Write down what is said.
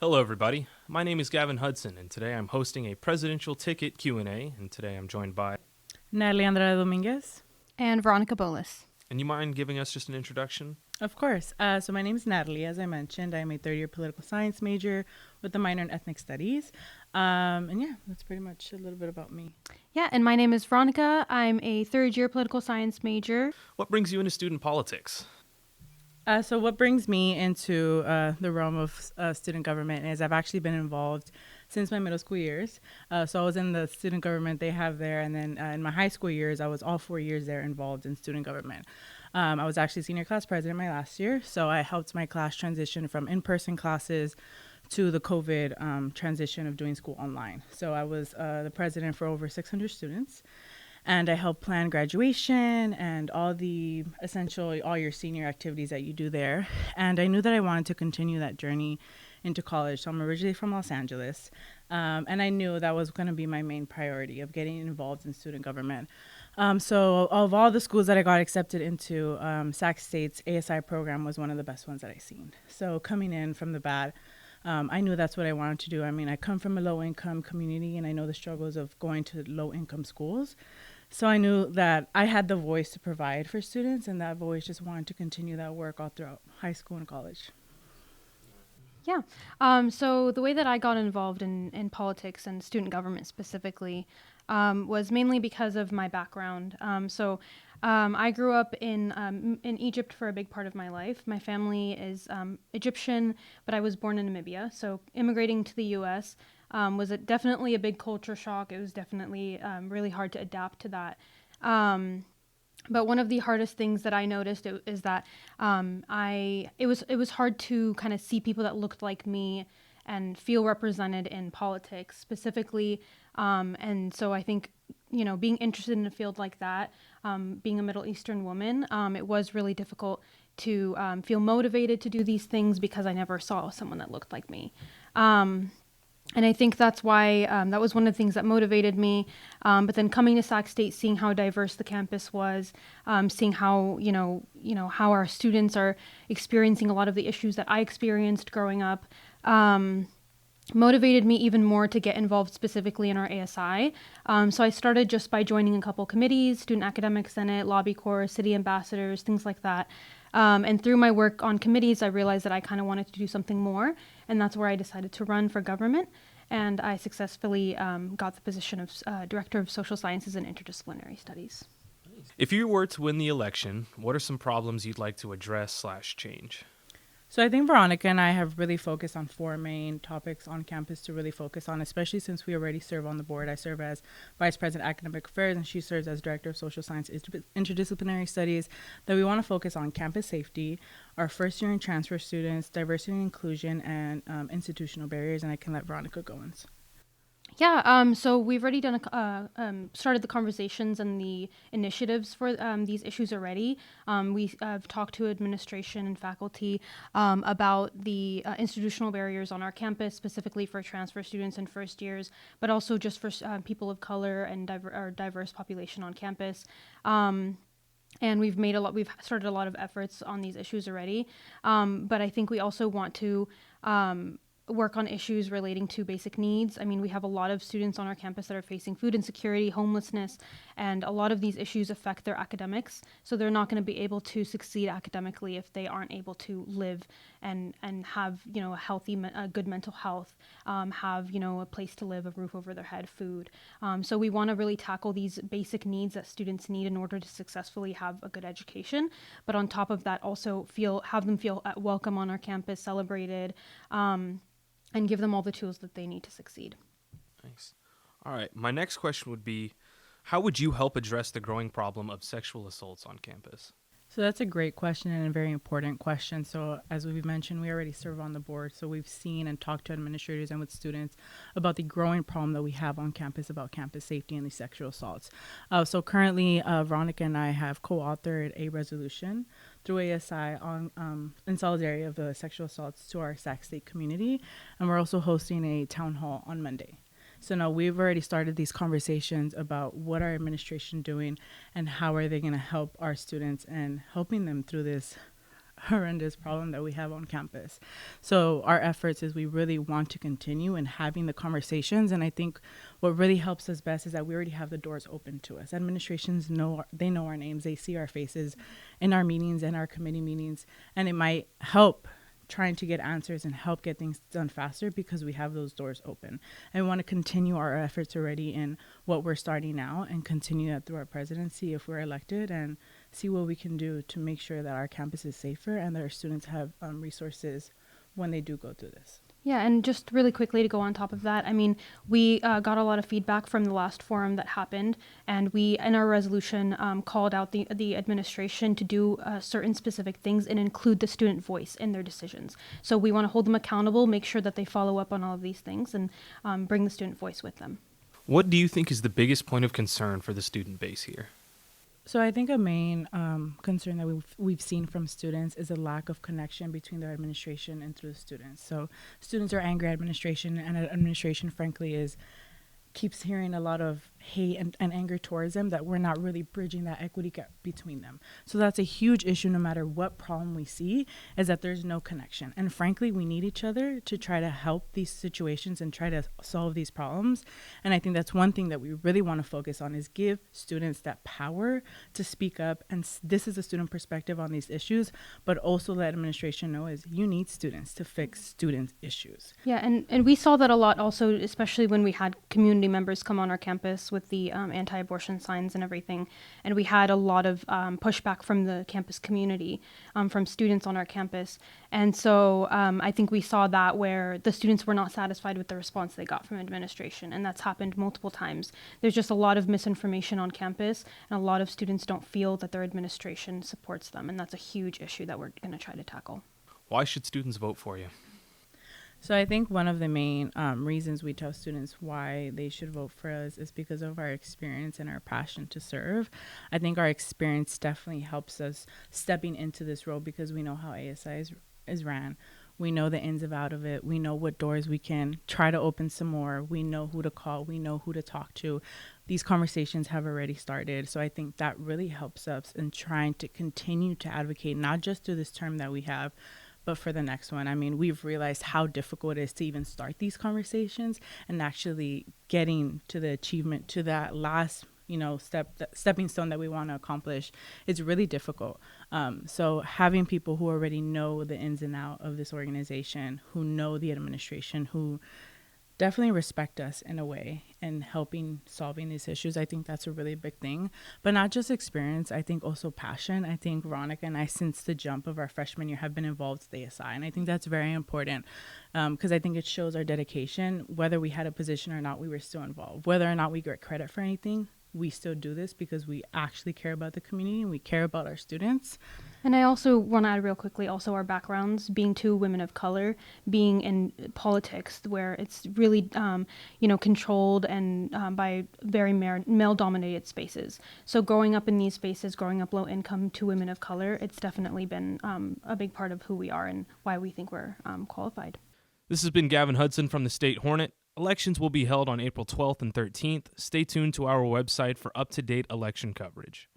Hello, everybody. My name is Gavin Hudson, and today I'm hosting a presidential ticket Q&A, and today I'm joined by... Nataly Andrade-Dominguez. And Veronica Boulos. And you mind giving us just an introduction? Of course. So my name is Nataly. As I mentioned, I'm a third-year political science major with a minor in ethnic studies. And yeah, that's pretty much a little bit about me. Yeah, and my name is Veronica. I'm a third-year political science major. What brings you into student politics? So what brings me into the realm of student government is I've actually been involved since my middle school years. So I was in the student government they have there, and then in my high school years, I was all 4 years there involved in student government. I was actually senior class president my last year, so I helped my class transition from in-person classes to the COVID transition of doing school online. So I was the president for over 600 students. And I helped plan graduation and all your senior activities that you do there. And I knew that I wanted to continue that journey into college. So I'm originally from Los Angeles. And I knew that was going to be my main priority of getting involved in student government. So of all the schools that I got accepted into, Sac State's ASI program was one of the best ones that I seen. So coming in from the bat, I knew that's what I wanted to do. I mean, I come from a low-income community, and I know the struggles of going to low-income schools. So I knew that I had the voice to provide for students, and that voice just wanted to continue that work all throughout high school and college. Yeah. So the way that I got involved in politics and student government specifically was mainly because of my background. I grew up in Egypt for a big part of my life. My family is Egyptian, but I was born in Namibia. So immigrating to the U.S. Was definitely a big culture shock. It was definitely really hard to adapt to that. But one of the hardest things that I noticed is that it was hard to kind of see people that looked like me and feel represented in politics specifically. And so I think, being interested in a field like that, being a Middle Eastern woman, it was really difficult to feel motivated to do these things because I never saw someone that looked like me. And I think that's why that was one of the things that motivated me. But then coming to Sac State, seeing how diverse the campus was, seeing how how our students are experiencing a lot of the issues that I experienced growing up, motivated me even more to get involved specifically in our ASI. So I started just by joining a couple committees, Student Academic Senate, Lobby Corps, City Ambassadors, things like that. And through my work on committees, I realized that I kind of wanted to do something more. And that's where I decided to run for government. And I successfully got the position of Director of Social Sciences and Interdisciplinary Studies. If you were to win the election, what are some problems you'd like to address/change? So I think Veronica and I have really focused on 4 main topics on campus to really focus on, especially since we already serve on the board. I serve as Vice President Academic Affairs, and she serves as Director of Social Science Interdisciplinary Studies, that we want to focus on campus safety, our first year and transfer students, diversity and inclusion, and institutional barriers. And I can let Veronica go on. Yeah, so we've already started the conversations and the initiatives for these issues already. We have talked to administration and faculty about the institutional barriers on our campus, specifically for transfer students and first years, but also just for people of color and our diverse population on campus. And we've started a lot of efforts on these issues already. But I think we also want to work on issues relating to basic needs. I mean, we have a lot of students on our campus that are facing food insecurity, homelessness, and a lot of these issues affect their academics. So they're not going to be able to succeed academically if they aren't able to live and have, a healthy, good mental health, have, a place to live, a roof over their head, food. So we want to really tackle these basic needs that students need in order to successfully have a good education. But on top of that, also have them feel welcome on our campus, celebrated, and give them all the tools that they need to succeed. Nice. All right. My next question would be, how would you help address the growing problem of sexual assaults on campus? So that's a great question and a very important question. So as we've mentioned, we already serve on the board. So we've seen and talked to administrators and with students about the growing problem that we have on campus about campus safety and the sexual assaults. So currently, Veronica and I have co-authored a resolution through ASI on in solidarity of the sexual assaults to our Sac State community. And we're also hosting a town hall on Monday. So now we've already started these conversations about what our administration doing and how are they going to help our students and helping them through this horrendous problem that we have on campus. So our efforts is we really want to continue in having the conversations. And I think what really helps us best is that we already have the doors open to us. Administrations they know our names, they see our faces in our meetings and our committee meetings, and it might help trying to get answers and help get things done faster because we have those doors open. And we want to continue our efforts already in what we're starting now and continue that through our presidency if we're elected, and see what we can do to make sure that our campus is safer and that our students have resources when they do go through this. Yeah, and just really quickly to go on top of that, I mean, we got a lot of feedback from the last forum that happened, and we, in our resolution, called out the administration to do certain specific things and include the student voice in their decisions. So we want to hold them accountable, make sure that they follow up on all of these things, and bring the student voice with them. What do you think is the biggest point of concern for the student base here? So I think a main concern that we've seen from students is a lack of connection between their administration and through the students. So students are angry at administration, and administration, frankly, keeps hearing a lot of hate and anger towards them, that we're not really bridging that equity gap between them. So that's a huge issue no matter what problem we see, is that there's no connection. And frankly, we need each other to try to help these situations and try to solve these problems. And I think that's one thing that we really want to focus on, is give students that power to speak up. And this is a student perspective on these issues, but also let administration know is you need students to fix students' issues. Yeah, and we saw that a lot also, especially when we had community members come on our campus with the anti-abortion signs and everything. And we had a lot of pushback from the campus community, from students on our campus. And so I think we saw that where the students were not satisfied with the response they got from administration. And that's happened multiple times. There's just a lot of misinformation on campus, and a lot of students don't feel that their administration supports them. And that's a huge issue that we're going to try to tackle. Why should students vote for you? So I think one of the main reasons we tell students why they should vote for us is because of our experience and our passion to serve. I think our experience definitely helps us stepping into this role because we know how ASI is ran. We know the ins and outs of it. We know what doors we can try to open some more. We know who to call. We know who to talk to. These conversations have already started. So I think that really helps us in trying to continue to advocate, not just through this term that we have, but for the next one. I mean, we've realized how difficult it is to even start these conversations, and actually getting to the achievement, to that last, stepping stone that we want to accomplish is really difficult. So having people who already know the ins and outs of this organization, who know the administration, who definitely respect us in a way and solving these issues, I think that's a really big thing. But not just experience, I think also passion. I think Veronica and I, since the jump of our freshman year, have been involved with ASI, and I think that's very important because I think it shows our dedication. Whether we had a position or not, we were still involved. Whether or not we get credit for anything, we still do this because we actually care about the community and we care about our students. And I also want to add real quickly also our backgrounds, being two women of color, being in politics where it's really, controlled and by very male-dominated spaces. So growing up in these spaces, growing up low income to women of color, it's definitely been a big part of who we are and why we think we're qualified. This has been Gavin Hudson from the State Hornet. Elections will be held on April 12th and 13th. Stay tuned to our website for up-to-date election coverage.